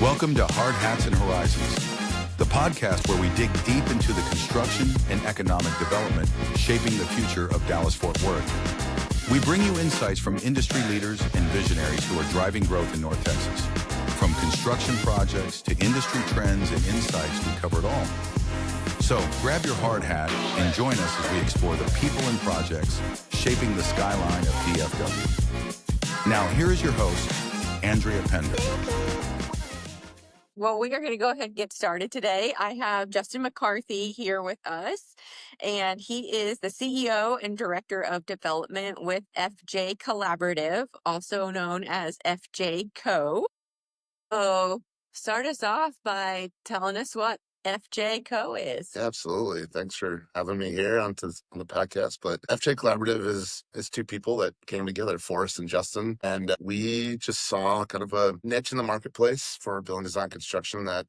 Welcome to Hard Hats and Horizons, the podcast where we dig deep into the construction and economic development shaping the future of Dallas-Fort Worth. We bring you insights from industry leaders and visionaries who are driving growth in North Texas. From construction projects to industry trends and insights, we cover it all. So grab your hard hat and join us as we explore the people and projects shaping the skyline of DFW. Now, here is your host, Andrea Pender. Well, we are going to go ahead and get started today. I have Justin McCarthy here with us, and he is the CEO and Director of Development with FJ Collaborative, also known as FJ Co. So, start us off by telling us what FJ Co is. Absolutely. Thanks for having me here on the podcast. But FJ Collaborative is two people that came together, Forrest and Justin, and we just saw kind of a niche in the marketplace for building design construction that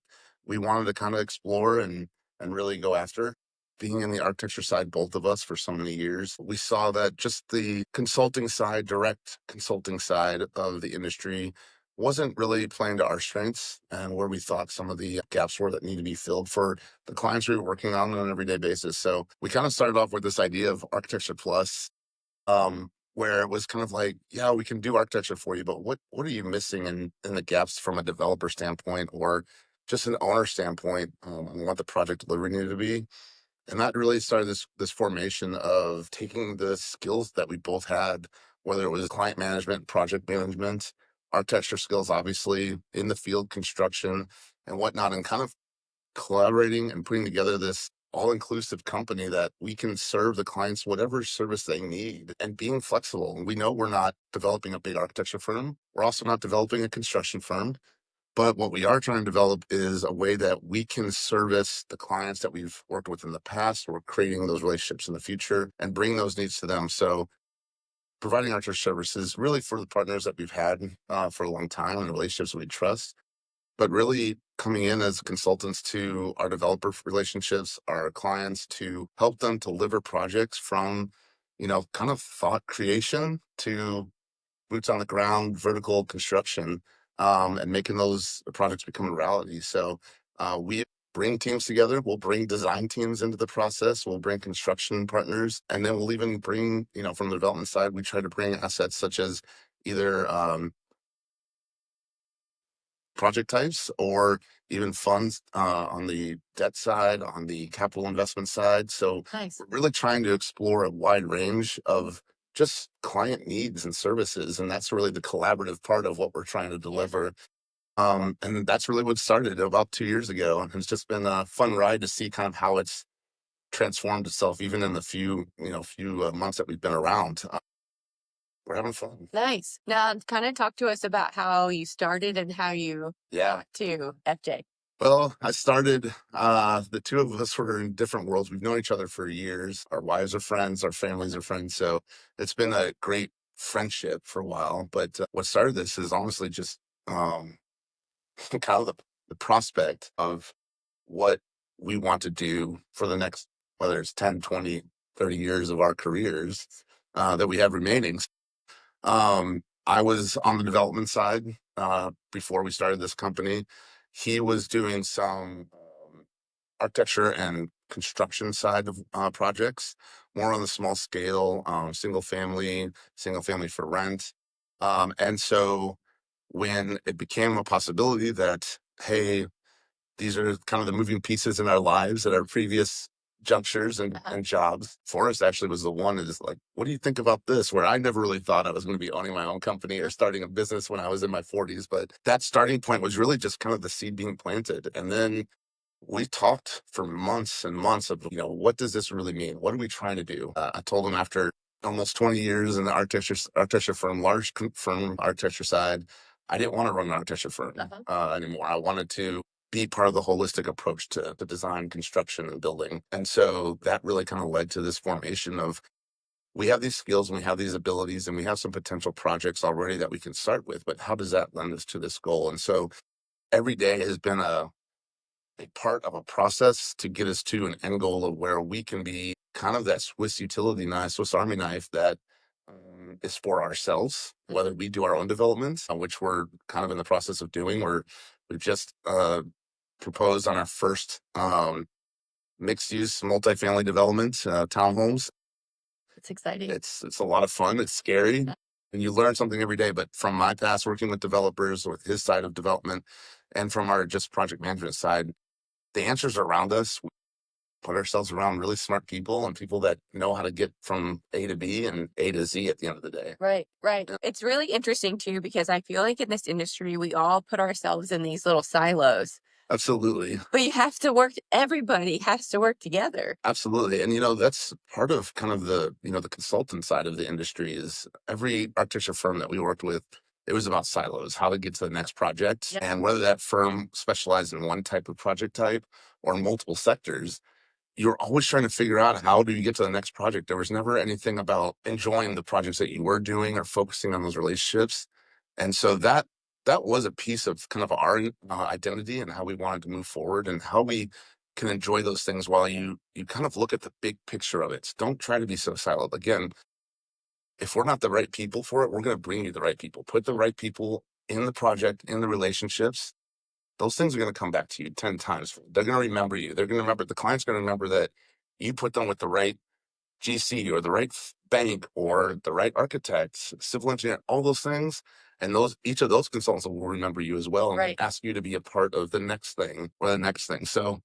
we wanted to kind of explore and really go after. Being in the architecture side, both of us for so many years, we saw that just the consulting side, direct consulting side of the industry wasn't really playing to our strengths and where we thought some of the gaps were that need to be filled for the clients we were working on an everyday basis. So we kind of started off with this idea of Architecture Plus, where it was kind of like, yeah, we can do architecture for you, but what are you missing in the gaps from a developer standpoint or just an owner standpoint on what the project delivery needed to be? And that really started this formation of taking the skills that we both had, whether it was client management, project management, architecture skills, obviously in the field, construction and whatnot, and kind of collaborating and putting together this all-inclusive company that we can serve the clients whatever service they need and being flexible. And we know we're not developing a big architecture firm. We're also not developing a construction firm. But what we are trying to develop is a way that we can service the clients that we've worked with in the past, or creating those relationships in the future and bring those needs to them. So providing architecture services really for the partners that we've had for a long time and relationships we trust, but really coming in as consultants to our developer relationships, our clients, to help them deliver projects from, kind of thought creation to boots on the ground, vertical construction, and making those projects become a reality. So we bring teams together. We'll bring design teams into the process. We'll bring construction partners, and then we'll even bring, from the development side, we try to bring assets such as either project types or even funds on the debt side, on the capital investment side. So Nice. we're really trying to explore a wide range of just client needs and services. And that's really the collaborative part of what we're trying to deliver. And that's really what started about 2 years ago. And it's just been a fun ride to see kind of how it's transformed itself, even in the few months that we've been around. We're having fun. Nice. Now, kind of talk to us about how you started and how you Yeah. got to FJ. Well, I started, the two of us were in different worlds. We've known each other for years. Our wives are friends, our families are friends. So it's been a great friendship for a while. But what started this is honestly just kind of the prospect of what we want to do for the next, whether it's 10, 20, 30 years of our careers that we have remaining. I was on the development side before we started this company. He was doing some architecture and construction side of projects, more on the small scale, single family for rent. And so when it became a possibility that, hey, these are kind of the moving pieces in our lives at our previous junctures and jobs. Forrest actually was the one that is like, what do you think about this? Where I never really thought I was going to be owning my own company or starting a business when I was in my 40s. But that starting point was really just kind of the seed being planted. And then we talked for months and months of, what does this really mean? What are we trying to do? I told him after almost 20 years in the architecture firm, large firm architecture side, I didn't want to run an architecture firm anymore. I wanted to be part of the holistic approach to design, construction, and building. And so that really kind of led to this formation of, we have these skills and we have these abilities and we have some potential projects already that we can start with, but how does that lend us to this goal? And so every day has been a part of a process to get us to an end goal of where we can be kind of that Swiss utility knife, Swiss Army knife that is for ourselves, whether we do our own development, which we're kind of in the process of doing. We're We've just proposed on our first mixed-use multifamily development, townhomes. It's exciting. It's a lot of fun. It's scary, and you learn something every day. But from my past working with developers, with his side of development, and from our just project management side, the answers are around us. We put ourselves around really smart people and people that know how to get from A to B and A to Z at the end of the day. Right, right. Yeah. It's really interesting too, because I feel like in this industry, we all put ourselves in these little silos, Absolutely. but you have to work, everybody has to work together. Absolutely. And that's part of kind of the consultant side of the industry is every architecture firm that we worked with, it was about silos, how to get to the next project. Yep. And whether that firm specialized in one type of project type or multiple sectors, you're always trying to figure out how do you get to the next project. There was never anything about enjoying the projects that you were doing or focusing on those relationships. And so that was a piece of kind of our identity and how we wanted to move forward and how we can enjoy those things while you kind of look at the big picture of it. Don't try to be so siloed. Again, if we're not the right people for it, we're going to bring you the right people. Put the right people in the project, in the relationships. Those things are going to come back to you 10 times. They're going to remember you. They're going to remember, the client's going to remember that you put them with the right GC or the right bank or the right architect, civil engineer, all those things. And each of those consultants will remember you as well and Right. ask you to be a part of the next thing or the next thing. So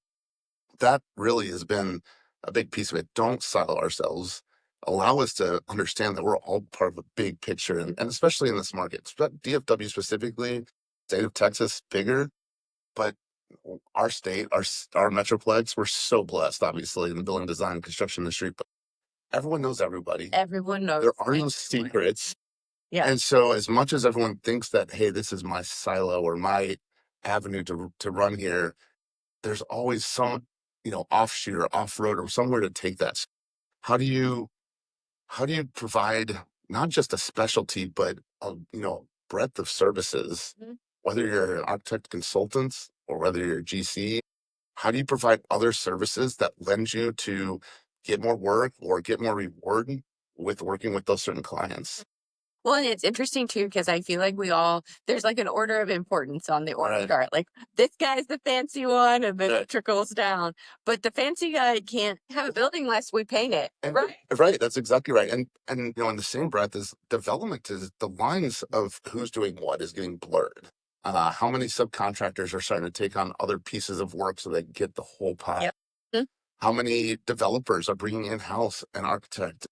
that really has been a big piece of it. Don't silo ourselves. Allow us to understand that we're all part of a big picture, and especially in this market, DFW specifically, state of Texas, bigger, but our state, our metroplex, we're so blessed, obviously, in the building design and construction industry. But everyone knows everybody. Everyone knows. There are no everyone. secrets. Yeah. And so, as much as everyone thinks that, hey, this is my silo or my avenue to run here, there's always some offshoot or off road or somewhere to take that. How do you provide not just a specialty but a breadth of services, Mhm. whether you're an architect consultant or whether you're a GC? How do you provide other services that lend you to get more work or get more reward with working with those certain clients? Well, and it's interesting too, because I feel like there's like an order of importance on the org Right. chart. Like this guy's the fancy one, and then Right. it trickles down. But the fancy guy can't have a building unless we paint it. And, Right. right, that's exactly right. And in the same breath as development, is the lines of who's doing what is getting blurred. How many subcontractors are starting to take on other pieces of work so they get the whole pie? Yep. Mhm. How many developers are bringing in-house an architect,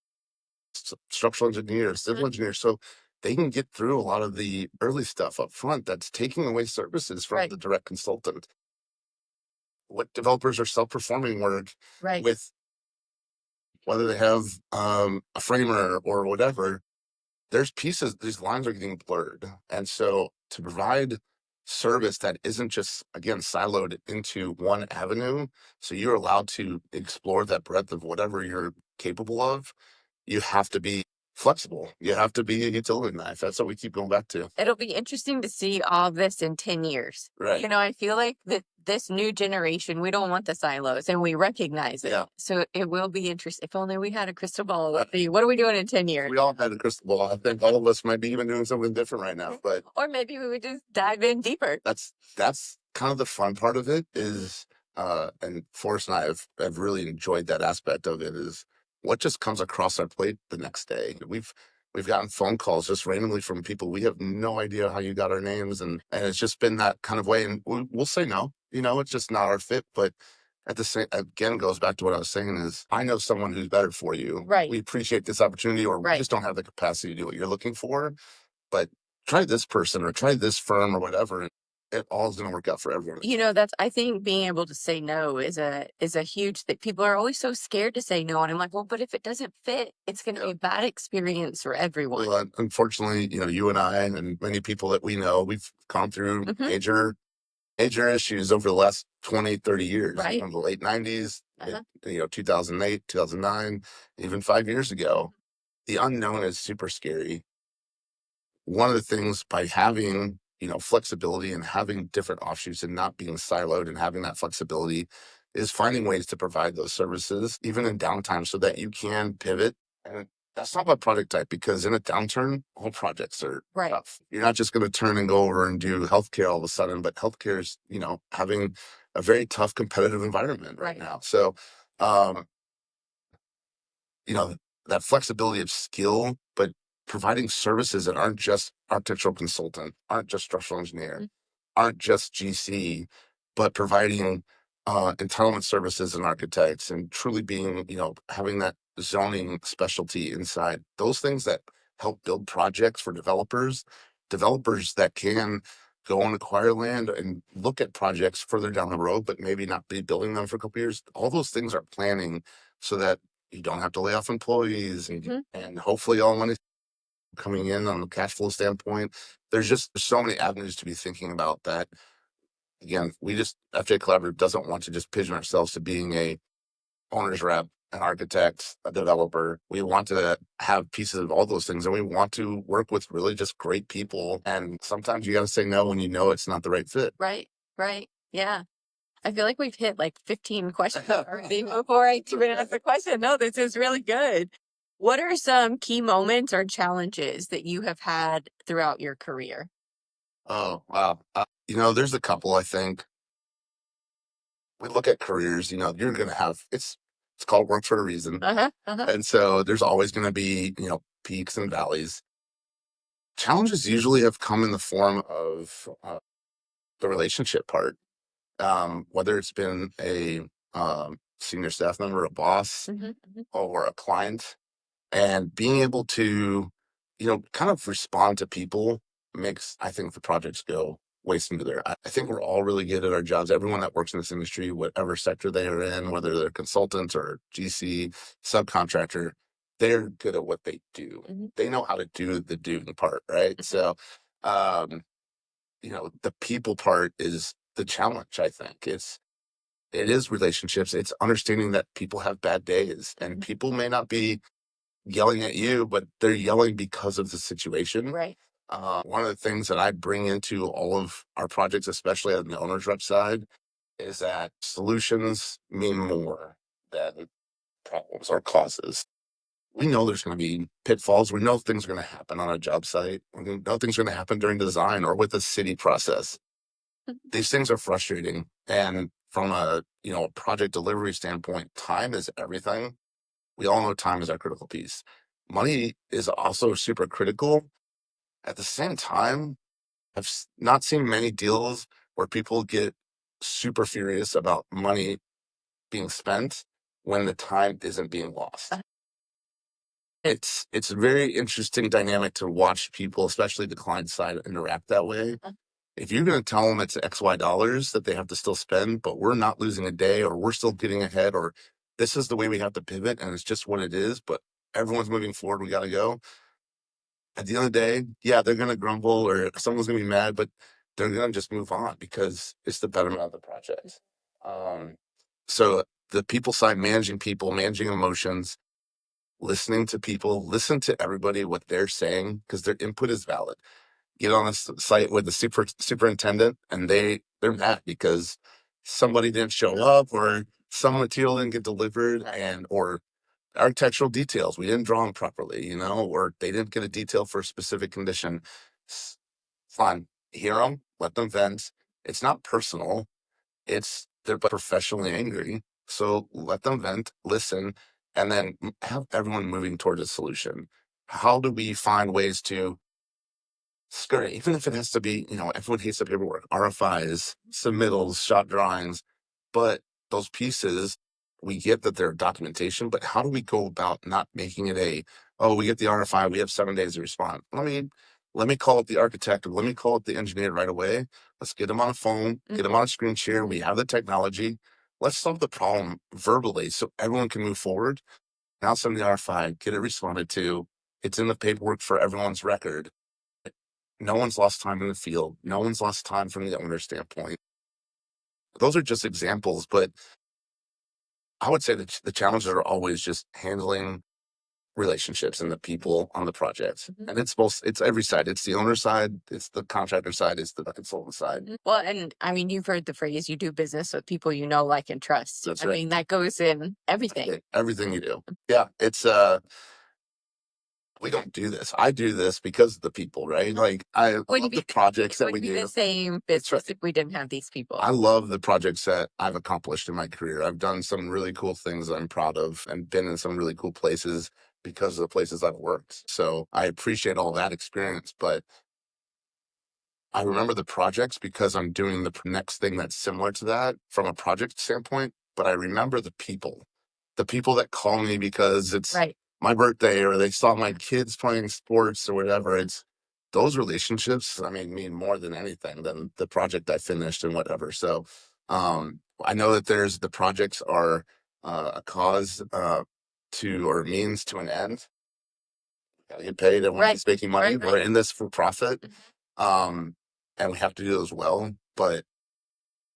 structural engineer, civil engineer, so they can get through a lot of the early stuff up front that's taking away services from Right. the direct consultant? What developers are self-performing work Right. with, whether they have a framer or whatever, there's pieces, these lines are getting blurred. And so to provide service that isn't just, again, siloed into one avenue, so you're allowed to explore that breadth of whatever you're capable of, you have to be flexible. You have to be a utility knife. That's what we keep going back to. It'll be interesting to see all this in 10 years. Right. I feel like that this new generation, we don't want the silos and we recognize it. Yeah. So it will be interesting. If only we had a crystal ball. What are we doing in 10 years? We all had a crystal ball. I think all of us might be even doing something different right now, but Or maybe we would just dive in deeper. that's kind of the fun part of it is, and Forrest and I have really enjoyed that aspect of it, is what just comes across our plate the next day. We've gotten phone calls just randomly from people. We have no idea how you got our names, and it's just been that kind of way. And we'll say no, it's just not our fit. But at the same, again, goes back to what I was saying is, I know someone who's better for you. Right. We appreciate this opportunity, or we Right. just don't have the capacity to do what you're looking for. But try this person or try this firm or whatever. It all is going to work out for everyone. I think being able to say no is a huge thing. People are always so scared to say no. And I'm like, well, but if it doesn't fit, it's going to be a bad experience for everyone. Well, unfortunately, you and I and many people that we know, we've gone through Mhm. major issues over the last 20, 30 years. Right. From the late 90s, Uh-huh. 2008, 2009, even 5 years ago. The unknown is super scary. One of the things, by having flexibility and having different offshoots and not being siloed and having that flexibility, is finding ways to provide those services even in downtime so that you can pivot and That's not my project type because in a downturn, all projects are Right. tough. You're not just going to turn and go over and do healthcare all of a sudden, but healthcare is, having a very tough competitive environment right Right. now. So, um, you know, that flexibility of skill, but providing services that aren't just architectural consultant, aren't just structural engineer, aren't just GC, but providing entitlement services and architects and truly being, having that zoning specialty inside those things that help build projects for developers that can go and acquire land and look at projects further down the road, but maybe not be building them for a couple years. All those things are planning so that you don't have to lay off employees and hopefully all money coming in on the cash flow standpoint. There's so many avenues to be thinking about that. Again, FJ Collaborative doesn't want to just pigeon ourselves to being a owner's rep, an architect, a developer. We want to have pieces of all those things and we want to work with really just great people. And sometimes you got to say no when you know it's not the right fit. Right. Right. Yeah. I feel like we've hit like 15 questions already before I even ask the question. No, this is really good. What are some key moments or challenges that you have had throughout your career? Oh, wow. There's a couple, I think. We look at careers, you're going to have, it's called work for a reason. Uh-huh. Uh-huh. And so there's always going to be, peaks and valleys. Challenges usually have come in the form of the relationship part, whether it's been a senior staff member, a boss, or a client, and being able to, kind of respond to people makes, I think, the projects go way smoother. I think we're all really good at our jobs. Everyone that works in this industry, whatever sector they are in, whether they're consultants or GC, subcontractor, they're good at what they do. They know how to do the doing part, right? So, um, the people part is the challenge, I think. It is relationships. It's understanding that people have bad days and people may not be yelling at you, but they're yelling because of the situation. Right. One of the things that I bring into all of our projects, especially on the owner's rep side, is that solutions mean more than problems or causes. We know there's going to be pitfalls. We know things are going to happen on a job site. We know things are going to happen during design or with the city process. These things are frustrating. And from a project delivery standpoint, time is everything. We all know time is our critical piece. Money is also super critical. At the same time, I've not seen many deals where people get super furious about money being spent when the time isn't being lost. It's a very interesting dynamic to watch people, especially the client side, interact that way. If you're going to tell them it's XY dollars that they have to still spend, but we're not losing a day or we're still getting ahead or this is the way we have to pivot and it's just what it is, but everyone's moving forward, we got to go. At the end of the day, yeah, they're going to grumble or someone's going to be mad, but they're going to just move on because it's the betterment of the project. Um, so the people side, managing people, managing emotions, listening to people, listen to everybody, what they're saying, because their input is valid. Get on a site with the superintendent and they're mad because somebody didn't show up or some material didn't get delivered or architectural details. We didn't draw them properly, or they didn't get a detail for a specific condition. Fine. Hear them, let them vent. It's not personal. They're professionally angry. So let them vent, listen, and then have everyone moving towards a solution. How do we find ways to skirt, even if it has to be, everyone hates the paperwork, RFIs, submittals, shop drawings, but those pieces, we get that they're documentation, but how do we go about not making it we get the RFI, we have 7 days to respond. Let me call up the architect or let me call up the engineer right away. Let's get them on a phone, get them on a screen share. We have the technology. Let's solve the problem verbally so everyone can move forward. Now send the RFI, get it responded to. It's in the paperwork for everyone's record. No one's lost time in the field. No one's lost time from the owner standpoint. Those are just examples, but I would say that the challenges are always just handling relationships and the people on the project. And it's every side. It's the owner side, it's the contractor side, it's the consultant side. Well, and I mean, you've heard the phrase, you do business with people you know, like, and trust. That's I right. mean, that goes in everything. Everything you do. Yeah. we don't do this. I do this because of the people, right? Like I love the projects that we It would be do. the same business if we didn't have these people. I love the projects that I've accomplished in my career. I've done some really cool things that I'm proud of and been in some really cool places because of the places I've worked. So I appreciate all that experience, but I remember the projects because I'm doing the next thing that's similar to that from a project standpoint. But I remember the people that call me because it's Right. my birthday or they saw my kids playing sports or whatever. It's those relationships, I mean more than anything than the project I finished and whatever. So I know that there's the projects are a cause to or means to an end. Gotta get paid. Everyone's making money. We're in this for profit. Um, and we have to do those well, but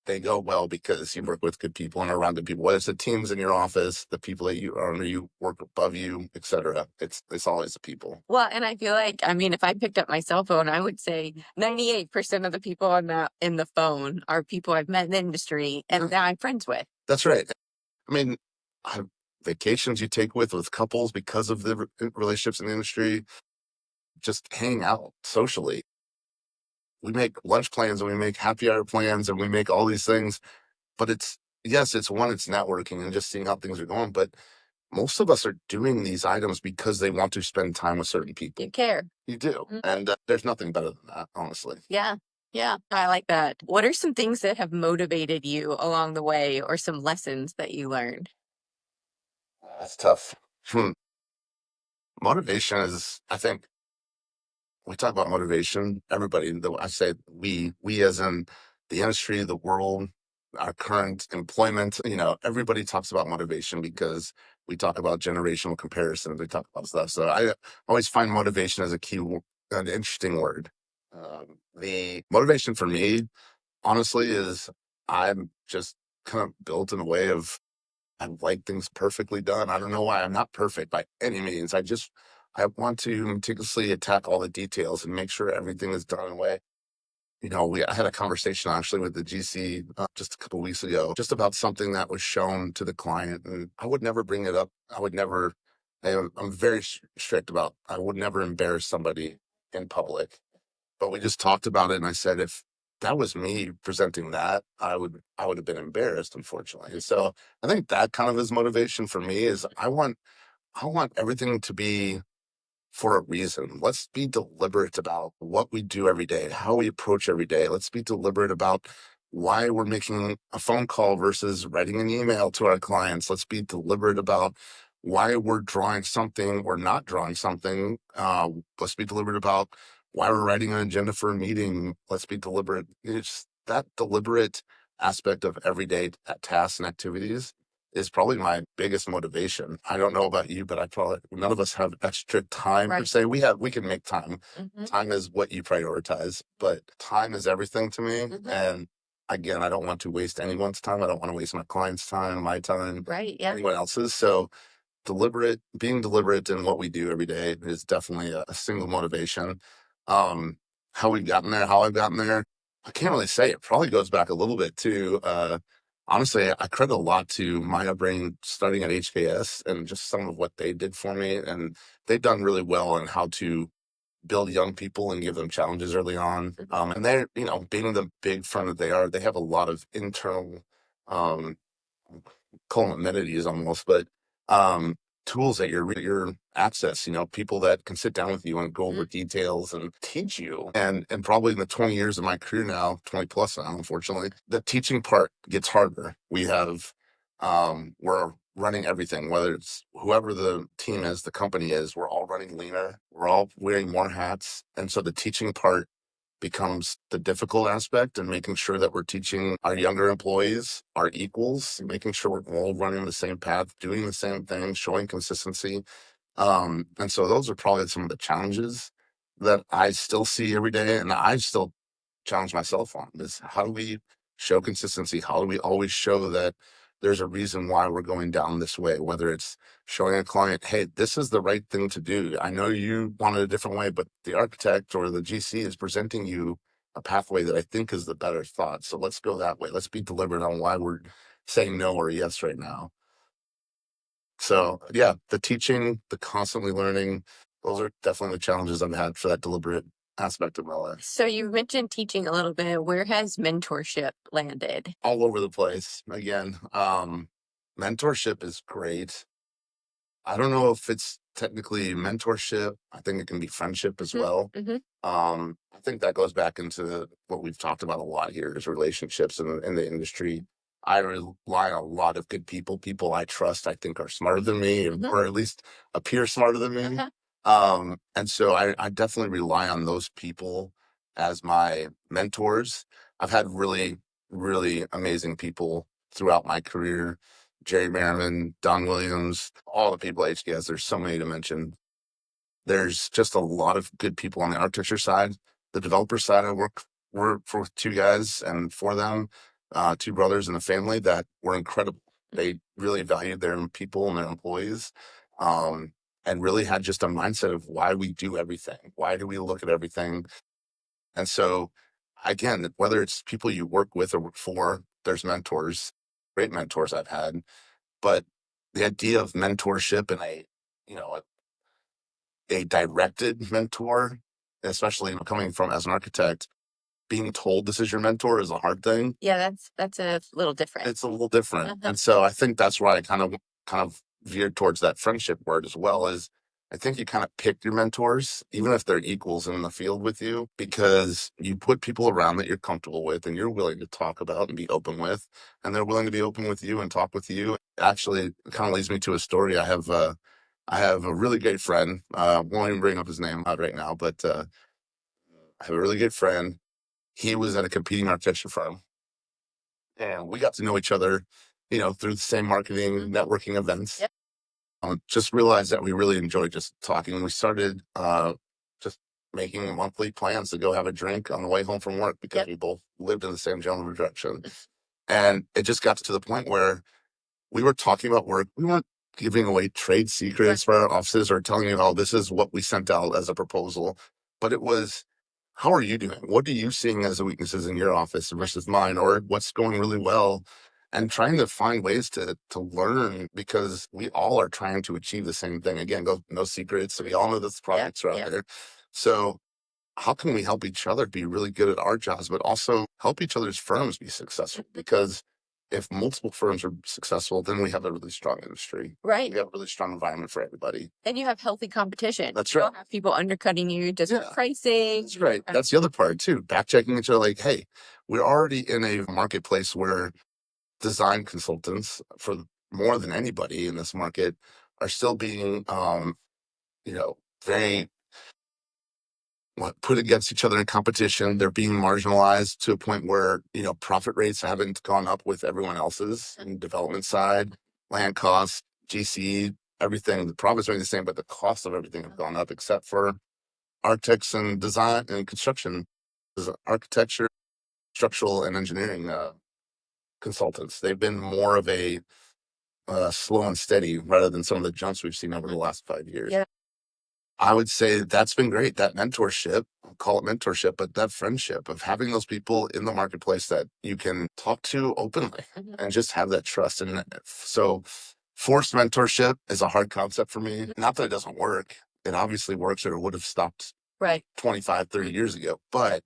they go well because you work with good people and around good people. Whether it's the teams in your office, the people that you are under you, work above you, etc. It's always the people. Well, and I feel like, I mean, if I picked up my cell phone, I would say 98% of the people on in the phone are people I've met in the industry and that I'm friends with. That's right. I mean, vacations you take with couples because of the relationships in the industry, just hanging out socially. We make lunch plans and we make happy hour plans and we make all these things, but it's networking and just seeing how things are going. But most of us are doing these items because they want to spend time with certain people. You care. You do. Mm-hmm. And there's nothing better than that, honestly. Yeah. Yeah. I like that. What are some things that have motivated you along the way or some lessons that you learned? That's tough. Motivation is, I think, we talk about motivation. Everybody, I say we as in the industry, the world, our current employment, everybody talks about motivation because we talk about generational comparisons. We talk about stuff. So I always find motivation as an interesting word. The motivation for me, honestly, is I'm just kind of built in a way of I like things perfectly done. I don't know why I'm not perfect by any means. I want to meticulously attack all the details and make sure everything is done in a way. I had a conversation actually with the GC just a couple of weeks ago, just about something that was shown to the client, and I would never bring it up. I would never. I'm very strict about. I would never embarrass somebody in public. But we just talked about it, and I said if that was me presenting that, I would have been embarrassed, unfortunately. And so I think that kind of is motivation for me is I want everything to be for a reason. Let's be deliberate about what we do every day, how we approach every day. Let's be deliberate about why we're making a phone call versus writing an email to our clients. Let's be deliberate about why we're drawing something or not drawing something. Let's be deliberate about why we're writing an agenda for a meeting. Let's be deliberate. It's that deliberate aspect of everyday tasks and activities is probably my biggest motivation. I don't know about you, but none of us have extra time per se. We can make time. Mm-hmm. Time is what you prioritize, but time is everything to me. Mm-hmm. And again, I don't want to waste anyone's time. I don't want to waste my client's time, my time, anyone else's. So being deliberate in what we do every day is definitely a single motivation. How we've gotten there, how I've gotten there, I can't really say. It probably goes back a little bit to, honestly, I credit a lot to my upbringing studying at HKS and just some of what they did for me. And they've done really well in how to build young people and give them challenges early on. And they're, being the big firm that they are, they have a lot of internal, call them amenities almost, but tools at your access, people that can sit down with you and go over details and teach you. And probably in the 20 years of my career now, 20 plus now, unfortunately, the teaching part gets harder. We're running everything, whether it's whoever the team is, the company is, we're all running leaner, we're all wearing more hats. And so the teaching part becomes the difficult aspect and making sure that we're teaching our younger employees, our equals, making sure we're all running the same path, doing the same thing, showing consistency. And so those are probably some of the challenges that I still see every day. And I still challenge myself on is how do we show consistency? How do we always show that there's a reason why we're going down this way, whether it's showing a client, hey, this is the right thing to do. I know you want it a different way, but the architect or the GC is presenting you a pathway that I think is the better thought. So let's go that way. Let's be deliberate on why we're saying no or yes right now. So yeah, the teaching, the constantly learning, those are definitely the challenges I've had for that deliberate aspect of my life. So you mentioned teaching a little bit. Where has mentorship landed? All over the place. Again, mentorship is great. I don't know if it's technically mentorship. I think it can be friendship as well. Mm-hmm. I think that goes back into what we've talked about a lot here is relationships in the industry. I rely on a lot of good people I trust, I think are smarter than me, or at least appear smarter than me. Uh-huh. And so I definitely rely on those people as my mentors. I've had really, really amazing people throughout my career. Jerry Merriman, Don Williams, all the people at HDS. There's so many to mention. There's just a lot of good people on the architecture side. The developer side, I work for two guys and for them, two brothers and a family that were incredible. They really valued their people and their employees, um, and really had just a mindset of why we do everything. Why do we look at everything? And so, again, whether it's people you work with or work for, there's mentors, great mentors I've had. But the idea of mentorship and you know, a directed mentor, especially coming from as an architect, being told this is your mentor is a hard thing. Yeah, that's a little different. It's a little different. And so I think that's why I kind of veered towards that friendship word as well. Is I think you kind of pick your mentors, even if they're equals in the field with you, because you put people around that you're comfortable with and you're willing to talk about and be open with, and they're willing to be open with you and talk with you. Actually, it kind of leads me to a story. I have a really great friend. Won't even bring up his name out right now, but I have a really good friend. He was at a competing architecture firm, and we got to know each other, through the same marketing networking events. Yep. Just realized that we really enjoyed just talking. We started just making monthly plans to go have a drink on the way home from work because we both lived in the same general direction. And it just got to the point where we were talking about work. We weren't giving away trade secrets for our offices or telling you, oh, this is what we sent out as a proposal. But it was, how are you doing? What are you seeing as the weaknesses in your office versus mine, or what's going really well? And trying to find ways to learn, because we all are trying to achieve the same thing. Again, no secrets. We all know that the projects are out there. So how can we help each other be really good at our jobs, but also help each other's firms be successful? Because if multiple firms are successful, then we have a really strong industry. Right. We have a really strong environment for everybody. And you have healthy competition. That's You right. don't have people undercutting you just for pricing. That's right. That's the other part too. Back checking each other, like, hey, we're already in a marketplace where design consultants, for more than anybody in this market, are still being very put against each other in competition. They're being marginalized to a point where, profit rates haven't gone up with everyone else's in development side, land costs, GC, everything. The profits are the same, but the cost of everything have gone up, except for architects and design and construction, architecture, structural and engineering consultants. They've been more of a slow and steady rather than some of the jumps we've seen over the last 5 years. Yeah. I would say that's been great. That mentorship, call it mentorship, but that friendship of having those people in the marketplace that you can talk to openly and just have that trust. And so forced mentorship is a hard concept for me. Not that it doesn't work. It obviously works, or it would have stopped 25, 30 years ago. But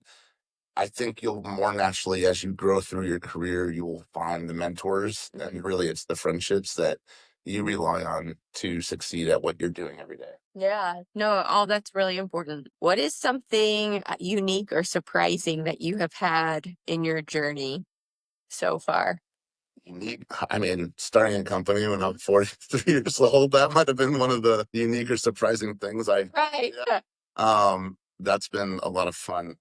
I think you'll more naturally, as you grow through your career, you will find the mentors, and really it's the friendships that you rely on to succeed at what you're doing every day. Yeah. No, all that's really important. What is something unique or surprising that you have had in your journey so far? Unique. I mean, starting a company when I'm 43 years old, that might have been one of the unique or surprising things Right. that's been a lot of fun.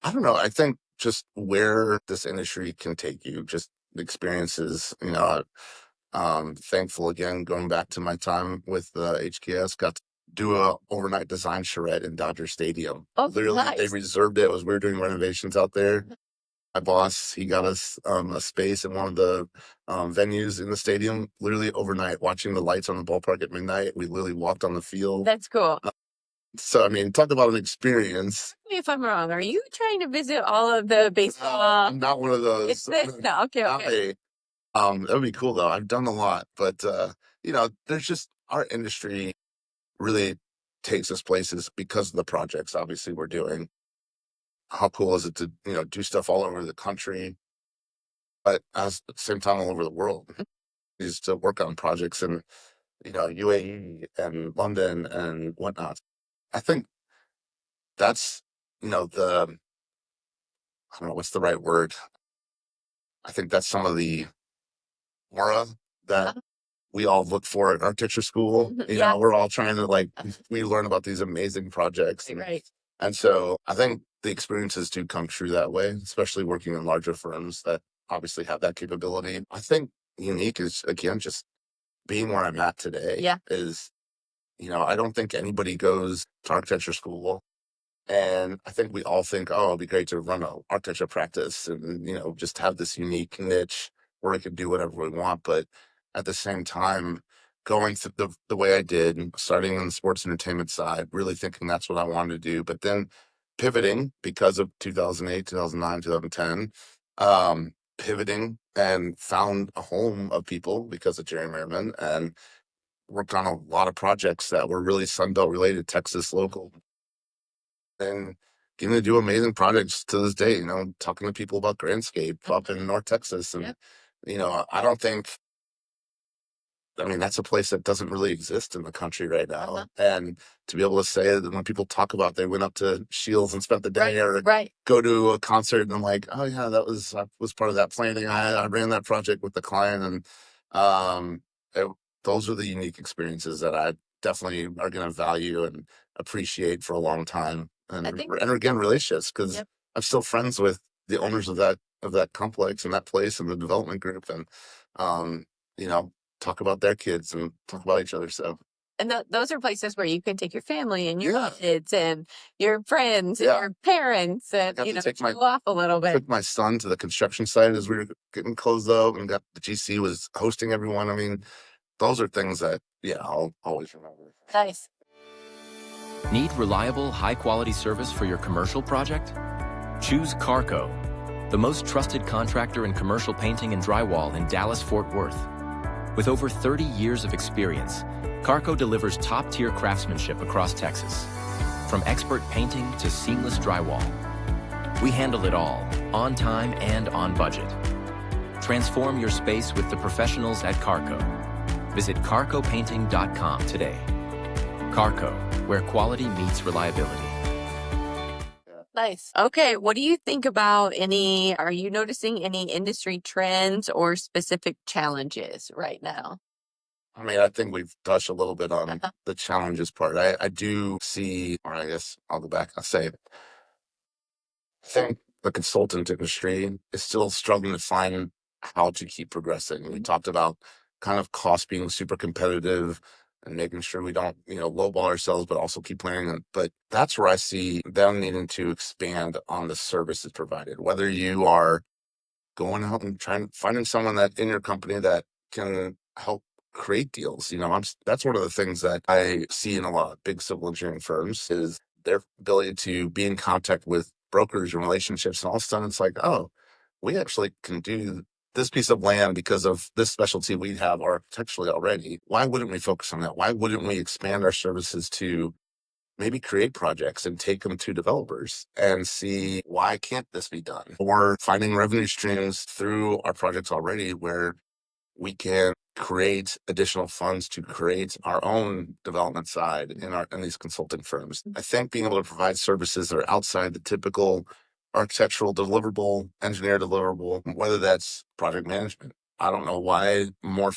I don't know. I think just where this industry can take you, just the experiences, thankful again, going back to my time with HKS, got to do a overnight design charrette in Dodger Stadium. Oh, Literally, they nice. reserved it. We were doing renovations out there. My boss, he got us a space in one of the venues in the stadium, literally overnight, watching the lights on the ballpark at midnight. We literally walked on the field. That's cool. So, I mean, talk about an experience. Correct me if I'm wrong. Are you trying to visit all of the baseball? I'm not one of those. It's this. No, okay. That would be cool though. I've done a lot, but there's just our industry really takes us places because of the projects obviously we're doing. How cool is it to, do stuff all over the country, but at the same time all over the world? Is to work on projects in, UAE and London and whatnot. I think that's, the I don't know what's the right word. I think that's some of the aura that we all look for at architecture school. Yeah. We're all trying to we learn about these amazing projects. Right. And so I think the experiences do come true that way, especially working in larger firms that obviously have that capability. I think unique is, again, just being where I'm at today. Yeah. Is, I don't think anybody goes to architecture school. And I think we all think, oh, it'd be great to run an architecture practice and, just have this unique niche where we can do whatever we want. But at the same time, going through the way I did, starting on the sports entertainment side, really thinking that's what I wanted to do, but then pivoting because of 2008, 2009, 2010, pivoting and found a home of people because of Jerry Merriman and worked on a lot of projects that were really Sunbelt related, Texas local, and getting to do amazing projects to this day, talking to people about Grandscape up in North Texas. And, I don't think, that's a place that doesn't really exist in the country right now. And to be able to say that when people talk about they went up to Shields and spent the day or go to a concert, and I'm like, oh yeah, I was part of that planning. I ran that project with the client. And those are the unique experiences that I definitely are going to value and appreciate for a long time. And again, relationships, because I'm still friends with the owners of that complex and that place and the development group, and talk about their kids and talk about each other. So, and those are places where you can take your family and your kids and your friends and your parents and go off a little bit. Took my son to the construction site as we were getting closed up, and got the GC was hosting everyone. Those are things that I'll always remember. Nice. Need reliable, high-quality service for your commercial project? Choose Carrco, the most trusted contractor in commercial painting and drywall in Dallas-Fort Worth. With over 30 years of experience, Carrco delivers top-tier craftsmanship across Texas. From expert painting to seamless drywall, we handle it all, on time and on budget. Transform your space with the professionals at Carrco. Visit carrcopainting.com today. Carrco, where quality meets reliability. Nice. Okay. What do you think about are you noticing any industry trends or specific challenges right now? I think we've touched a little bit on the challenges part. I do see, or I guess I'll go back. I think the consultant industry is still struggling to find how to keep progressing. We talked about kind of cost being super competitive and making sure we don't, lowball ourselves, but also keep planning. But that's where I see them needing to expand on the services provided. Whether you are going out and finding someone that in your company that can help create deals. That's one of the things that I see in a lot of big civil engineering firms is their ability to be in contact with brokers and relationships. And all of a sudden it's like, oh, we actually can do this piece of land because of this specialty we have architecturally already. Why wouldn't we focus on that? Why wouldn't we expand our services to maybe create projects and take them to developers and see why can't this be done? Or finding revenue streams through our projects already where we can create additional funds to create our own development side in these consulting firms. I think being able to provide services that are outside the typical architectural deliverable, engineer deliverable, whether that's project management. I don't know why more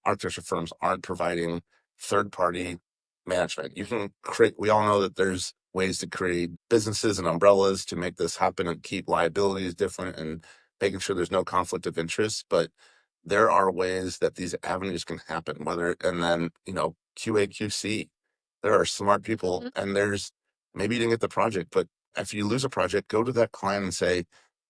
architecture firms aren't providing third-party management. We all know that there's ways to create businesses and umbrellas to make this happen and keep liabilities different and making sure there's no conflict of interest. But there are ways that these avenues can happen, and then, QA, QC, there are smart people and maybe you didn't get the project, but if you lose a project, go to that client and say,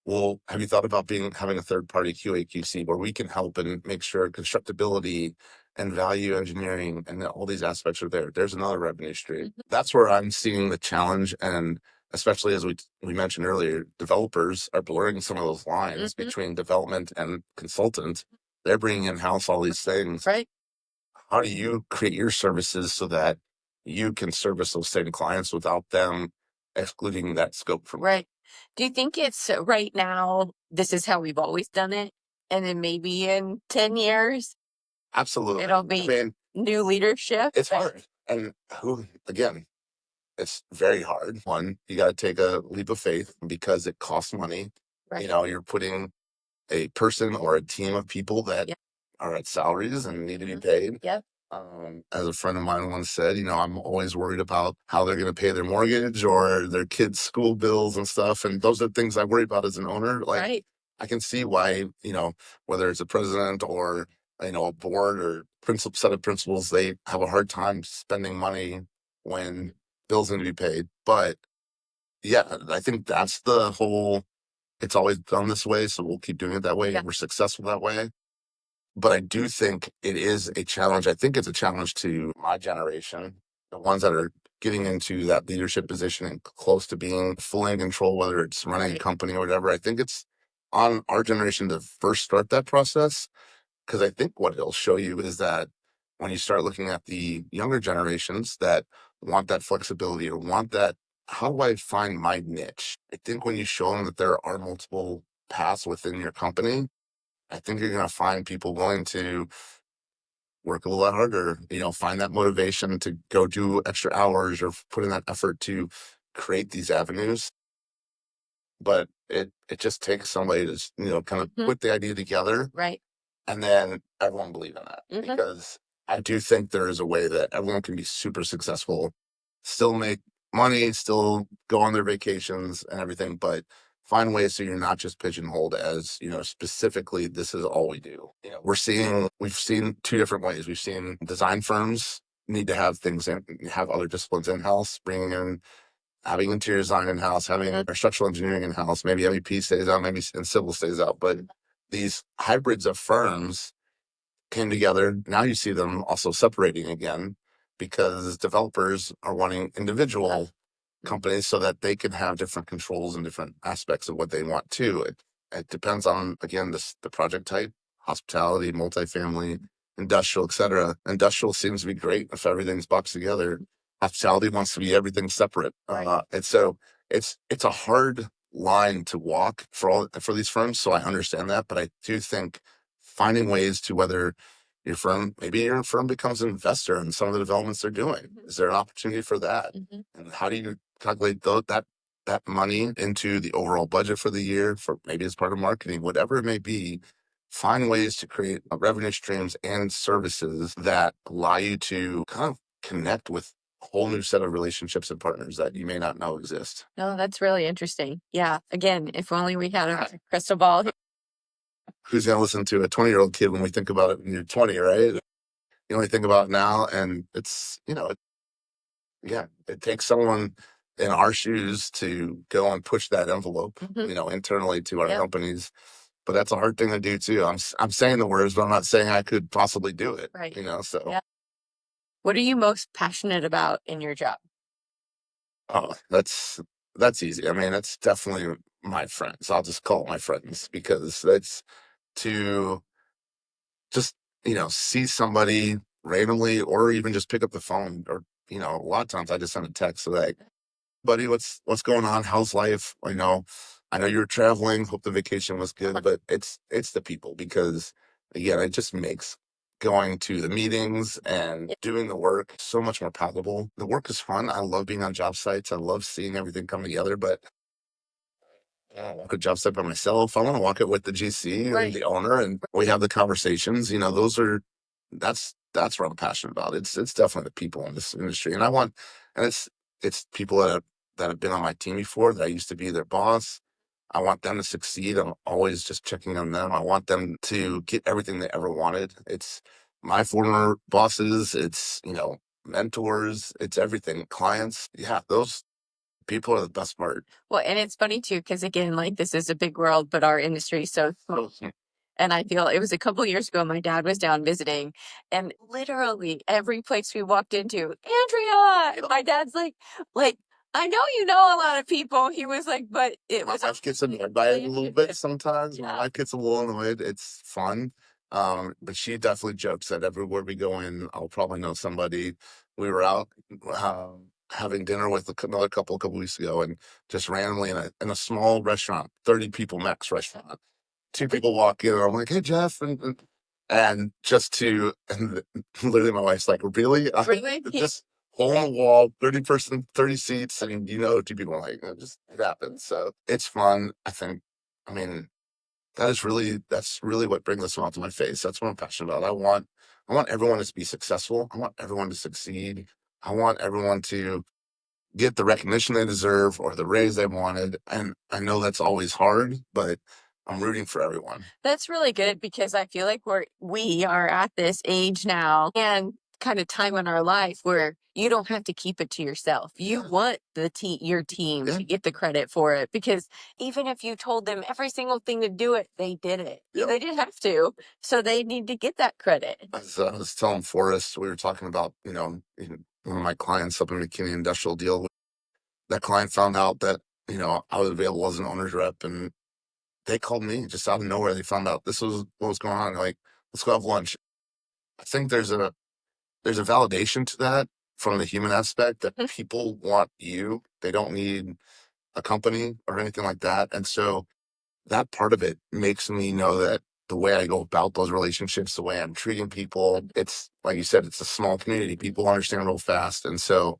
well, have you thought about having a third party QA, QC where we can help and make sure constructability and value engineering and all these aspects are there. There's another revenue stream. That's where I'm seeing the challenge. And especially as we mentioned earlier, developers are blurring some of those lines between development and consultant. They're bringing in-house all these things. Right. How do you create your services so that you can service those same clients without them excluding that scope from Right. Do you think it's right now, this is how we've always done it? And then maybe in 10 years, Absolutely. it'll I be mean, new leadership? it's hard. And again, it's very hard. One, you got to take a leap of faith because it costs money. Right. You're putting a person or a team of people that Yep. are at salaries and need to be Mhm. paid. Yep. As a friend of mine once said, I'm always worried about how they're going to pay their mortgage or their kids' school bills and stuff. And those are things I worry about as an owner. Like, Right. I can see why, whether it's a president or, a board or set of principals, they have a hard time spending money when bills need to be paid. But yeah, I think that's the whole, it's always done this way. So we'll keep doing it that way. Yeah. We're successful that way. But I do think it is a challenge. I think it's a challenge to my generation, the ones that are getting into that leadership position and close to being fully in control, whether it's running a Right. company or whatever. I think it's on our generation to first start that process. Because I think what it'll show you is that when you start looking at the younger generations that want that flexibility or want that, how do I find my niche? I think when you show them that there are multiple paths within your company, I think you're going to find people willing to work a little harder, find that motivation to go do extra hours or put in that effort to create these avenues. But it just takes somebody to, kind of Mhm. put the idea together Right. and then everyone believe in that. Mhm. Because I do think there is a way that everyone can be super successful, still make money, still go on their vacations and everything, but find ways so you're not just pigeonholed as, specifically this is all we do. We've seen two different ways. We've seen design firms need to have have other disciplines in-house, bringing in having interior design in-house, having our structural engineering in-house, maybe MEP stays out, maybe and civil stays out. But these hybrids of firms came together. Now you see them also separating again because developers are wanting individual companies so that they can have different controls and different aspects of what they want too. It depends on, again, the project type, hospitality, multifamily, industrial, etc. Industrial seems to be great if everything's boxed together. Hospitality wants to be everything separate. Right. And so it's a hard line to walk for these firms. So I understand that, but I do think finding ways to whether maybe your firm becomes an investor in some of the developments they're doing. Mhm. Is there an opportunity for that? Mhm. And how do you calculate that money into the overall budget for the year, for maybe as part of marketing, whatever it may be? Find ways to create revenue streams and services that allow you to kind of connect with a whole new set of relationships and partners that you may not know exist. No, that's really interesting. Yeah. Again, if only we had a crystal ball. Who's going to listen to a 20-year-old kid when we think about it when you're 20, right? You only think about it now, and it's, yeah, it takes someone in our shoes to go and push that envelope, Mhm. internally to our Yep. companies. But that's a hard thing to do too. I'm saying the words, but I'm not saying I could possibly do it. Right. So Yeah. What are you most passionate about in your job? oh, that's easy. I mean, that's definitely my friends. I'll just call it my friends because that's to just see somebody randomly or even just pick up the phone or a lot of times I just send a text like, buddy, what's going on? How's life? I know you were traveling. Hope the vacation was good, but it's the people because again, it just makes going to the meetings and doing the work so much more palatable. The work is fun. I love being on job sites. I love seeing everything come together, but I don't walk a job site by myself. I want to walk it with the GC and Right. the owner, and we have the conversations. That's what I'm passionate about. It's definitely the people in this industry, and it's people that have been on my team before that I used to be their boss. I want them to succeed. I'm always just checking on them. I want them to get everything they ever wanted. It's my former bosses. It's mentors. It's everything. Clients. Yeah, those people are the best part. Well, and it's funny too, because again, like this is a big world, but our industry is so small. And I feel it was a couple years ago, my dad was down visiting, and literally every place we walked into, Andrea, and my dad's like, I know you know a lot of people. He was like, but it My was wife gets annoyed by it a little bit sometimes. My wife gets a little annoyed. It's fun. But she definitely jokes that everywhere we go in, I'll probably know somebody, we were out having dinner with another couple a couple weeks ago, and just randomly in a small restaurant, 30 people max restaurant, two people walk in, and I'm like, "Hey, Jeff," and just to, and literally my wife's like, "Really? Really? Just hole in the wall, 30 person, 30 seats," and two people are like, it happens. So it's fun. I think, I mean, that's really what brings a smile to my face. That's what I'm passionate about. I want everyone to be successful. I want everyone to succeed. I want everyone to get the recognition they deserve or the raise they wanted. And I know that's always hard, but I'm rooting for everyone. That's really good because I feel like we are at this age now and kind of time in our life where you don't have to keep it to yourself. You want your team to get the credit for it, because even if you told them every single thing to do it, they did it. They didn't have to. So they need to get that credit. As I was telling Forrest, we were talking about, one of my clients up in McKinney Industrial Deal. That client found out that, I was available as an owner's rep, and they called me just out of nowhere. They found out this was what was going on. They're like, "Let's go have lunch." I think there's a validation to that from the human aspect that people want you. They don't need a company or anything like that. And so that part of it makes me know that the way I go about those relationships, the way I'm treating people, it's like you said, it's a small community. People understand real fast. And so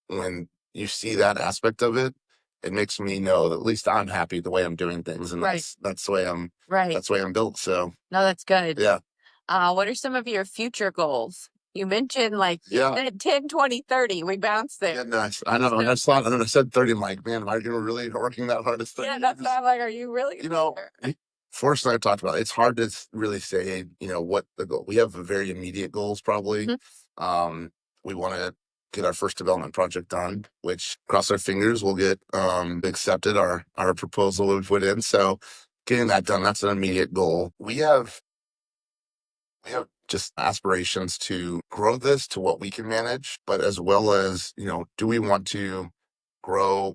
when you see that aspect of it, it makes me know that at least I'm happy the way I'm doing things. And that's the way that's the way I'm built. So no, that's good. Yeah. What are some of your future goals? You mentioned like 10, 20, 30. We bounced there. Yeah, nice. I know. And I said 30. I'm like, man, am I really working that hard? It's 30. Yeah, that's why I'm like, are you really? Forrest and I talked about it. It's hard to really say, what the goal. We have very immediate goals, probably. We want to get our first development project done, which, cross our fingers, will get accepted, our proposal we put in. So getting that done, that's an immediate goal. We have just aspirations to grow this to what we can manage, but as well as, do we want to grow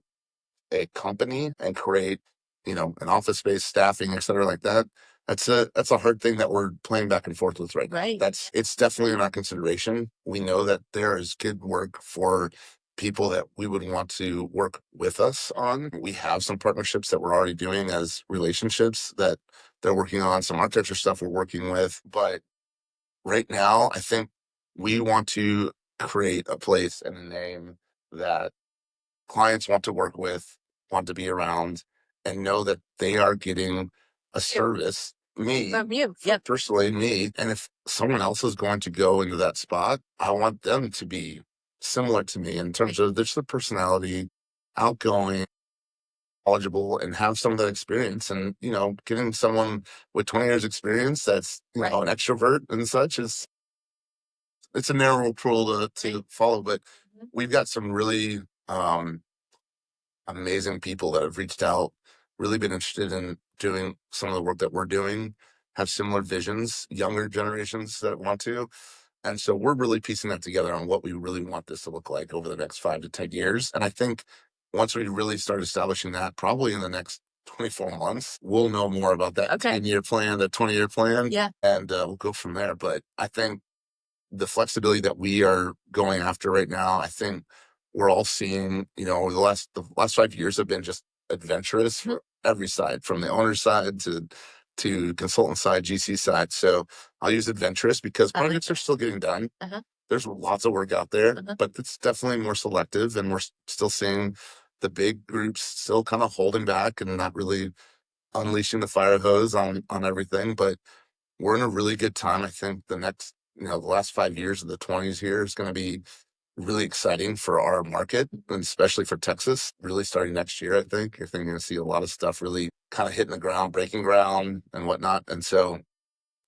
a company and create, an office space, staffing, et cetera, like that? That's a hard thing that we're playing back and forth with right now. It's definitely in our consideration. We know that there is good work for people that we would want to work with us on. We have some partnerships that we're already doing as relationships that they're working on, some architecture stuff we're working with, but right now, I think we want to create a place and a name that clients want to work with, want to be around, and know that they are getting a service, From you. Personally, me. And if someone else is going to go into that spot, I want them to be similar to me in terms of just the personality, outgoing, knowledgeable, and have some of that experience. And, getting someone with 20 years experience that's, an extrovert and such it's a narrow pool to follow, but we've got some really amazing people that have reached out, really been interested in doing some of the work that we're doing, have similar visions, younger generations that want to. And so we're really piecing that together on what we really want this to look like over the next 5 to 10 years. And I think once we really start establishing that, probably in the next 24 months, we'll know more about that 10-year plan, the 20-year plan. And we'll go from there. But I think the flexibility that we are going after right now, I think we're all seeing, over the last 5 years have been just adventurous for every side, from the owner side to consultant side, GC side. So I'll use adventurous because projects are still getting done. There's lots of work out there, but it's definitely more selective, and we're still seeing the big groups still kind of holding back and not really unleashing the fire hose on everything. But we're in a really good time. I think the next, the last 5 years of the 20s here is going to be really exciting for our market, and especially for Texas. Really starting next year, I think you're going to see a lot of stuff really kind of hitting the ground, breaking ground and whatnot. And so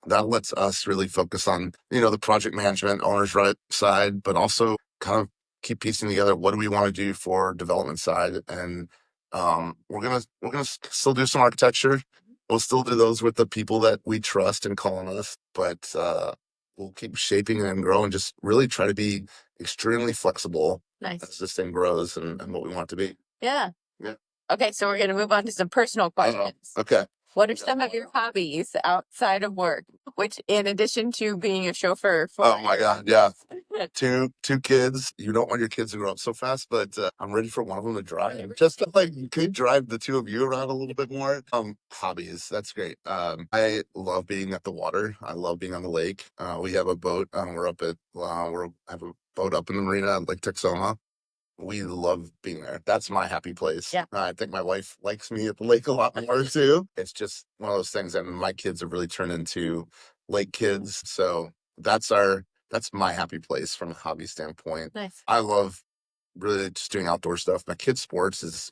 that lets us really focus on, the project management owner's right side, but also kind of keep piecing together what do we want to do for development side. And we're gonna still do some architecture. We'll still do those with the people that we trust and call on us, but we'll keep shaping and growing. Just really try to be extremely flexible as this thing grows and what we want it to be. Yeah. Okay, so we're gonna move on to some personal questions. Okay. What are some of your hobbies outside of work? Which, in addition to being a chauffeur for Oh my God, yeah. Two kids. You don't want your kids to grow up so fast, but I'm ready for one of them to drive. Just to, like, could drive the two of you around a little bit more. Hobbies. That's great. I love being at the water. I love being on the lake. We have a boat. We're up at I have a boat up in the marina at Lake Texoma. We love being there. That's my happy place. Yeah. I think my wife likes me at the lake a lot more too. It's just one of those things, and my kids have really turned into lake kids. So that's my happy place from a hobby standpoint. Nice. I love really just doing outdoor stuff. My kids' sports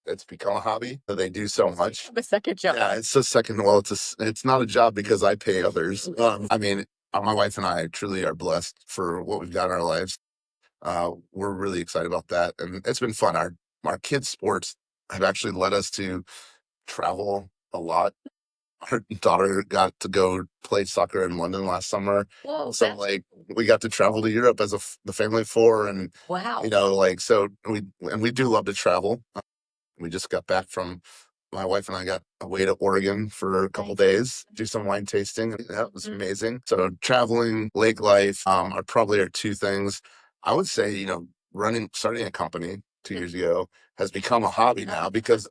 it's become a hobby. They do so much. A second job. Yeah, it's a second. Well, it's not a job because I pay others. I mean, my wife and I truly are blessed for what we've got in our lives. We're really excited about that, and it's been fun. Our kids' sports have actually led us to travel a lot. Our daughter got to go play soccer in London last summer, Whoa, so like we got to travel to Europe as the family of four, and wow. like so we do love to travel. We just got back from my wife and I got away to Oregon for a couple days, do some wine tasting. That was amazing. So traveling, lake life, are probably our two things. I would say, starting a company 2 years ago has become a hobby now because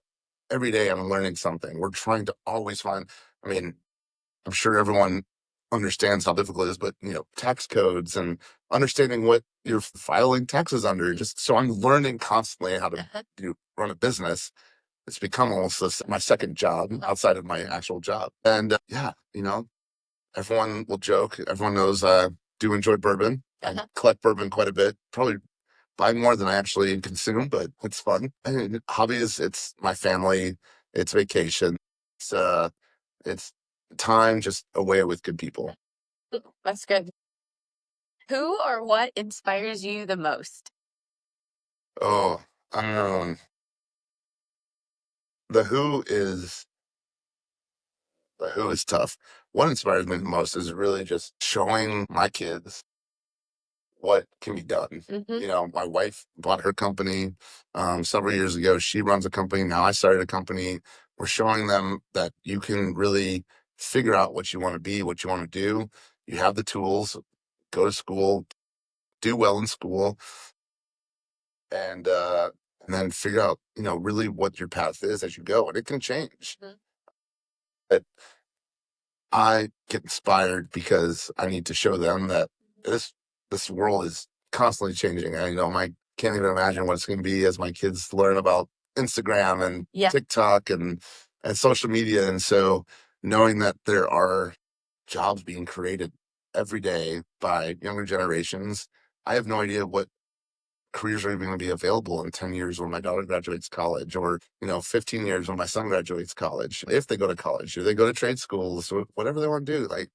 every day I'm learning something. We're trying to always find, I mean, I'm sure everyone understands how difficult it is, but tax codes and understanding what you're filing taxes under. Just so I'm learning constantly how to run a business. It's become almost my second job outside of my actual job. And everyone will joke. Everyone knows I do enjoy bourbon. I collect bourbon quite a bit. Probably buy more than I actually consume, but it's fun. And hobby it's my family. It's vacation. It's time just away with good people. That's good. Who or what inspires you the most? Oh, the Who is the Who is tough. What inspires me the most is really just showing my kids what can be done. My wife bought her company several years ago. She runs a company. Now I started a company. We're showing them that you can really figure out what you want to be, what you want to do. You have the tools, go to school, do well in school, and then figure out, really what your path is as you go. And it can change. But I get inspired because I need to show them that this world is constantly changing. I can't even imagine what it's going to be as my kids learn about Instagram and TikTok and social media. And so knowing that there are jobs being created every day by younger generations, I have no idea what careers are even going to be available in 10 years when my daughter graduates college, or 15 years when my son graduates college, if they go to college or they go to trade schools or whatever they want to do. Like,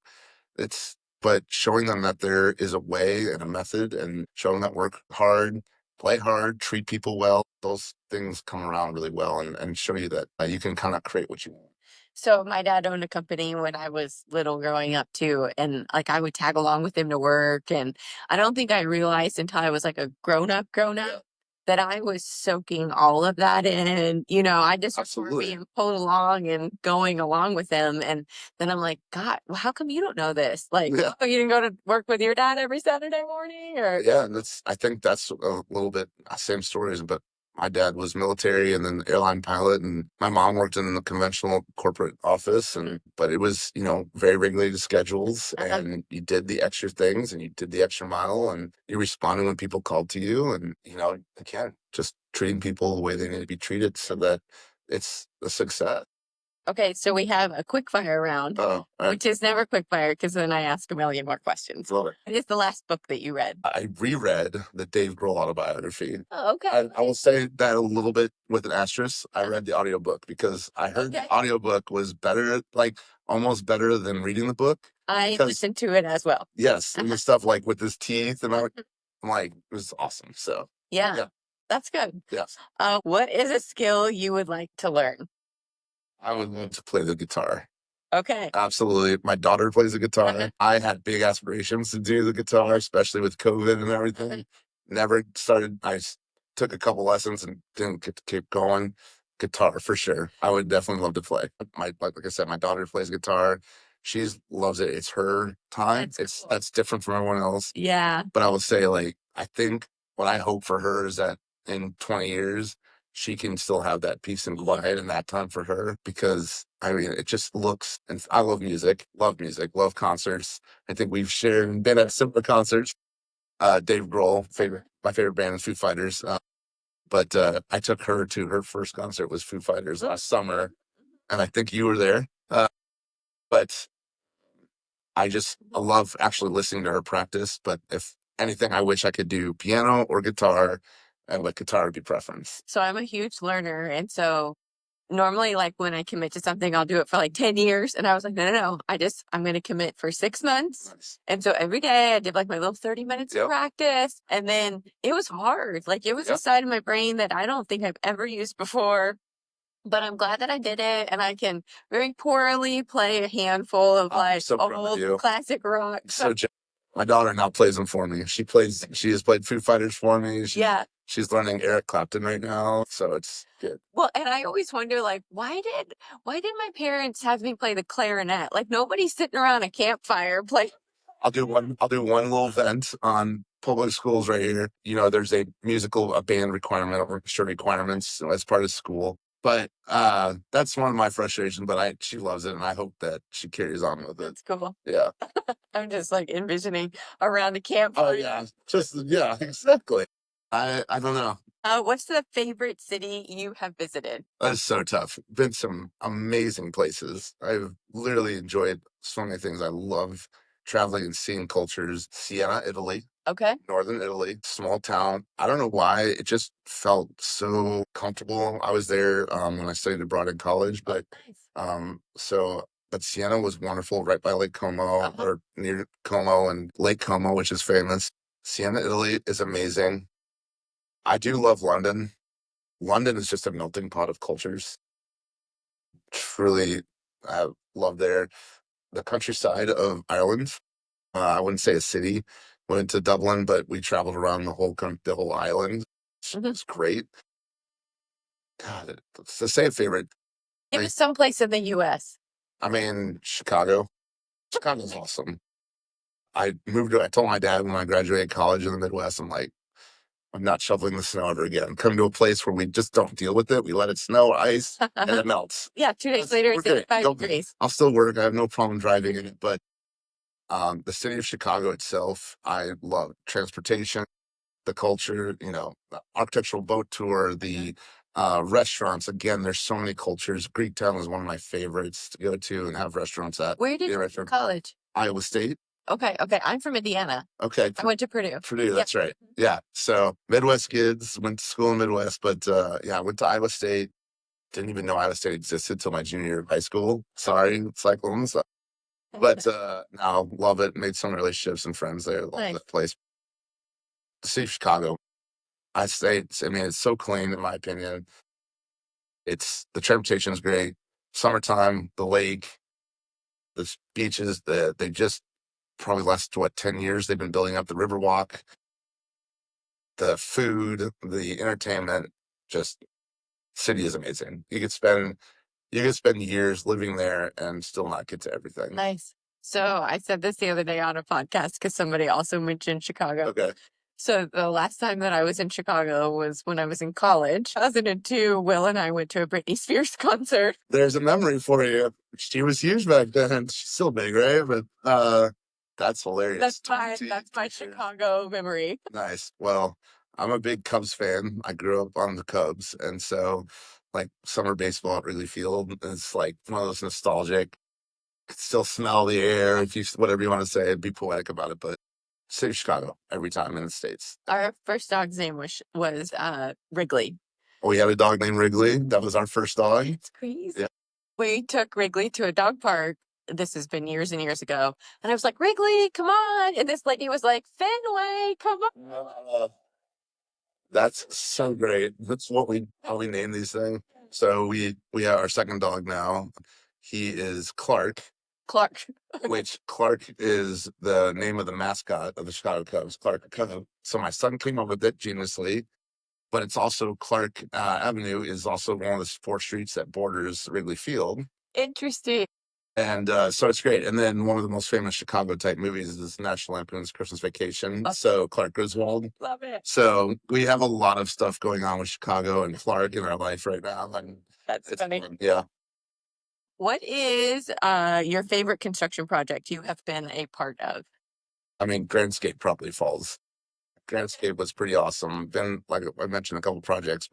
but showing them that there is a way and a method, and showing that work hard, play hard, treat people well, those things come around really well, and show you that you can kind of create what you want. So my dad owned a company when I was little growing up too. And like I would tag along with him to work. And I don't think I realized until I was like a grown up that I was soaking all of that in. I just remember being pulled along and going along with them. And then I'm like, God, well, how come you don't know this? Like, oh, you didn't go to work with your dad every Saturday morning? Or Yeah, and I think that's a little bit same stories, but my dad was military and then airline pilot, and my mom worked in the conventional corporate office, but it was, very regulated schedules, and you did the extra things and you did the extra mile, and you responded when people called to you, and again, just treating people the way they need to be treated so that it's a success. Okay, so we have a quick fire round, which is never quick fire because then I ask a million more questions. Love it. What is the last book that you read? I reread the Dave Grohl autobiography. Oh, okay. I will say that a little bit with an asterisk. I read the audiobook because I heard the audiobook was better, like almost better than reading the book. I listened to it as well. Yes, and the stuff like with his teeth, and I'm like, it was awesome. So yeah, that's good. Yes. What is a skill you would like to learn? I would love to play the guitar. Okay. Absolutely. My daughter plays the guitar. I had big aspirations to do the guitar, especially with COVID and everything. Never started. Took a couple lessons and didn't get to keep going. Guitar for sure. I would definitely love to play. Like I said, my daughter plays guitar. She loves it. It's her time. That's different from everyone else. Yeah. But I would say, like, I think what I hope for her is that in 20 years, she can still have that peace and quiet and that time for her, because I mean, it just looks, and I love music, love concerts. I think we've shared, been at similar concerts. Dave Grohl, my favorite band is Foo Fighters. But I took her to her first concert was Foo Fighters last summer, and I think you were there. But I love actually listening to her practice. But if anything, I wish I could do piano or guitar, and like guitar would be preference. So I'm a huge learner. And so normally, like when I commit to something, I'll do it for like 10 years. And I was like, no. I'm going to commit for 6 months. Nice. And so every day I did like my little 30 minutes of Yep. practice. And then it was hard. Like it was a Yep. side of my brain that I don't think I've ever used before. But I'm glad that I did it. And I can very poorly play a handful of I'm like so proud of old you. classic rock. So my daughter now plays them for me. She has played Foo Fighters for me. Yeah. She's learning Eric Clapton right now, so it's good. Well, and I always wonder, like, why did my parents have me play the clarinet? Like nobody's sitting around a campfire playing. I'll do one little event on public schools right here. You know, there's a band requirement, orchestra requirements as part of school. But that's one of my frustrations. But she loves it, and I hope that she carries on with it. That's cool. Yeah. I'm just like envisioning around a campfire. Oh yeah, yeah, exactly. I don't know. What's the favorite city you have visited? That's so tough. Been some amazing places. I've literally enjoyed so many things. I love traveling and seeing cultures. Siena, Italy, Okay. northern Italy, small town. I don't know why. It just felt so comfortable. I was there when I studied abroad in college, but but Siena was wonderful, right by Lake Como, or near Como and Lake Como, which is famous. Siena, Italy is amazing. I do love London. London is just a melting pot of cultures. Truly, I love there. The countryside of Ireland. I wouldn't say a city. Went to Dublin, but we traveled around the whole island. It's great. God, to say a favorite, It was someplace in the U.S. I mean, Chicago. Chicago's awesome. I told my dad when I graduated college in the Midwest, I'm like, I'm not shoveling the snow ever again. Come to a place where we just don't deal with it. We let it snow, ice, and it melts. Yeah, 2 days later, it's 85 degrees. I'll still work. I have no problem driving in it. But the city of Chicago itself, I love transportation, the culture, the architectural boat tour, the restaurants. Again, there's so many cultures. Greektown is one of my favorites to go to and have restaurants at. Where did you go to college? Iowa State. Okay. I'm from Indiana. Okay. I went to Purdue. That's right. Yeah. So Midwest kids, went to school in Midwest, but I went to Iowa State. Didn't even know Iowa State existed till my junior year of high school. Sorry, Cyclones. But now love it. Made some relationships and friends there. Love that place. The city of Chicago. It's so clean in my opinion. The transportation is great. Summertime, the lake, the beaches, they just probably last 10 years they've been building up the Riverwalk, the food, the entertainment. Just city is amazing. You could spend years living there and still not get to everything. Nice. So I said this the other day on a podcast because somebody also mentioned Chicago. Okay. So the last time that I was in Chicago was when I was in college. 2002, Will and I went to a Britney Spears concert. There's a memory for you. She was huge back then. She's still big, right? But that's hilarious. That's my Chicago memory. Nice. Well, I'm a big Cubs fan. I grew up on the Cubs, and so like summer baseball at Wrigley Field is like one of those nostalgic. Could still smell the air, if you whatever you want to say, be poetic about it, but city of Chicago every time in the States. Our first dog's name was Wrigley. We had a dog named Wrigley. That was our first dog. It's crazy. Yeah. We took Wrigley to a dog park. This has been years and years ago. And I was like, Wrigley, come on. And this lady was like, Fenway, come on. That's so great. That's how we name these things. So we have our second dog now. He is Clark. Which Clark is the name of the mascot of the Chicago Cubs, Clark Cub. So my son came up with it geniusly. but it's also Clark Avenue is also one of the 4 streets that borders Wrigley Field. Interesting. And so it's great. And then one of the most famous Chicago type movies is National Lampoon's Christmas Vacation. So Clark Griswold. Love it. So we have a lot of stuff going on with Chicago and Clark in our life right now. And That's it's funny. fun. Yeah. What is your favorite construction project you have been a part of? I mean, Grandscape probably falls. Grandscape was pretty awesome. Been, like I mentioned, a couple projects.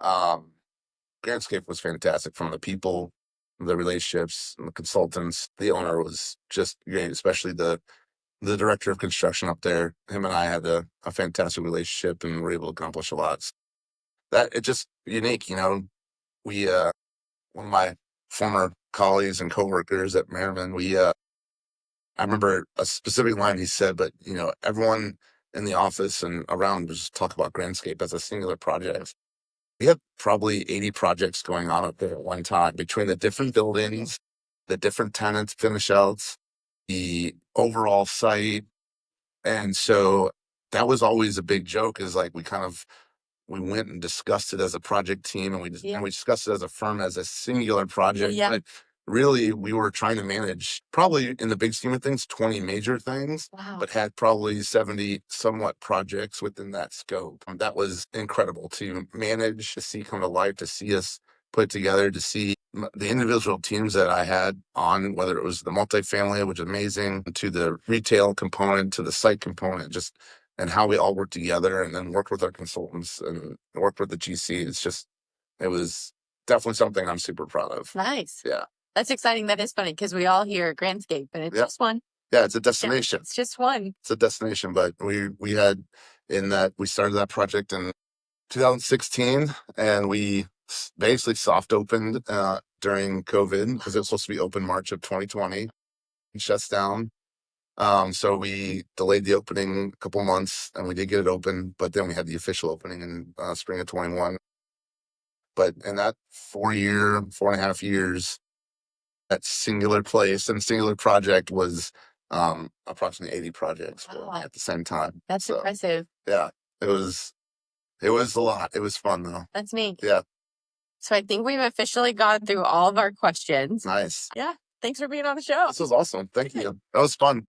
Grandscape was fantastic, from the people, the relationships, and the consultants. The owner was just great, especially the director of construction up there. Him and I had a fantastic relationship and were able to accomplish a lot. That it's just unique, you know. We one of my former colleagues and coworkers at Merriman, I remember a specific line he said, but you know, everyone in the office and around was just talk about Grandscape as a singular project. We had probably 80 projects going on up there at one time, between the different buildings, the different tenants, finish outs, the overall site. And so that was always a big joke, is like we went and discussed it as a project team, and we discussed it as a firm as a singular project. Yeah. But really, we were trying to manage, probably in the big scheme of things, 20 major things, Wow. but had probably 70 somewhat projects within that scope. That was incredible to manage, to see come to life, to see us put together, to see the individual teams that I had on, whether it was the multifamily, which is amazing, to the retail component, to the site component, just and how we all worked together, and then worked with our consultants and worked with the GC. It was definitely something I'm super proud of. Nice. Yeah. That's exciting. That is funny because we all hear Grandscape, and it's just one. Yeah, it's a destination. It's just one. It's a destination, but we had we started that project in 2016, and we basically soft opened during COVID, because it was supposed to be open March of 2020. It shuts down. So we delayed the opening a couple months, and we did get it open, but then we had the official opening in spring of 21. But in that 4.5 years, that singular place and singular project was approximately 80 projects at the same time. That's impressive. Yeah, it was a lot. It was fun though. That's neat. Yeah. So I think we've officially gone through all of our questions. Nice. Yeah. Thanks for being on the show. This was awesome. Thank you. That was fun.